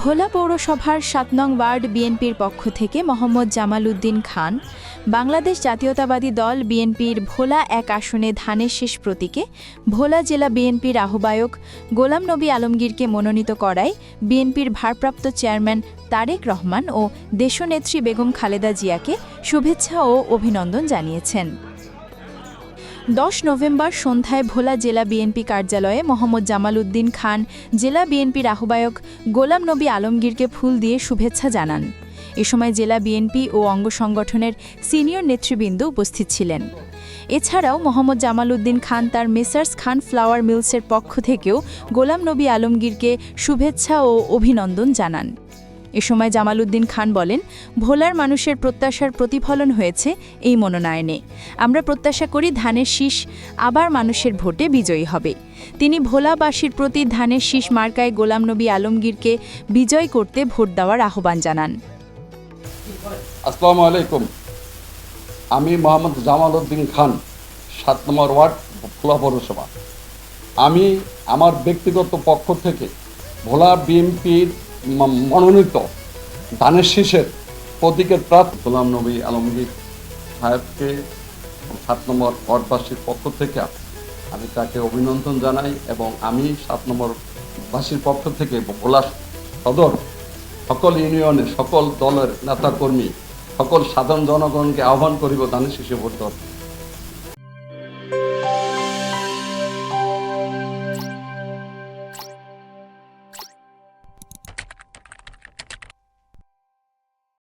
ভোলা পৌরসভার ৭ নং ওয়ার্ড বিএনপির পক্ষ থেকে মোহাম্মদ জামাল উদ্দিন খান বাংলাদেশ জাতীয়তাবাদী দল বিএনপির ভোলা ১ আসনে ধানের শীষ প্রতীকে ভোলা জেলা বিএনপির আহ্বায়ক গোলাম নবী আলমগীরকে মনোনীত করায় বিএনপির ভারপ্রাপ্ত চেয়ারম্যান তারেক রহমান ও দেশনেত্রী বেগম খালেদা জিয়াকে শুভেচ্ছা ও অভিনন্দন জানিয়েছেন। ১০ নভেম্বর সন্ধ্যায় ভোলা জেলা বিএনপি কার্যালয়ে মোহাম্মদ জামাল উদ্দিন খান জেলা বিএনপির আহ্বায়ক গোলাম নবী আলমগীরকে ফুল দিয়ে শুভেচ্ছা জানান। এ সময় জেলা বিএনপি ও অঙ্গ সংগঠনের সিনিয়র নেতৃবৃন্দ উপস্থিত ছিলেন। এছাড়াও মোহাম্মদ জামাল উদ্দিন খান তার মেসার্স খান ফ্লাওয়ার মিলসের পক্ষ থেকেও গোলাম নবী আলমগীরকে শুভেচ্ছা ও অভিনন্দন জানান। এ সময় জামাল উদ্দিন খান বলেন, ভোলার মানুষের প্রত্যাশার প্রতিফলন হয়েছে এই মনোনয়নে। আমরা প্রত্যাশা করি ধানের শীষ আবার মানুষের ভোটে বিজয়ী হবে। তিনি ভোলাবাসীর প্রতি ধানের শীষ মার্কায় গোলাম নবী আলমগীরকে বিজয় করতে ভোট দেওয়ার আহ্বান জানান। আসসালামু আলাইকুম। আমি মোহাম্মদ জামাল উদ্দিন খান, ৭ নম্বর ওয়ার্ড ভোলা পৌরসভা। আমি আমার ব্যক্তিগত পক্ষ থেকে ভোলা বিএনপির মনোনীত ধানের শীষের প্রতীকের প্রার্থী গোলাম নবী আলমগীর সাহেবকে ৭ নম্বর ওয়ার্ডবাসীর পক্ষ থেকে আমি তাকে অভিনন্দন জানাই এবং আমি ৭ নম্বর বাসীর পক্ষ থেকে ভোলা সদর সকল ইউনিয়নের সকল দলের নেতাকর্মী সকল সাধারণ জনগণকে আহ্বান করিব ধানের শীষে ভোট দেওয়ার।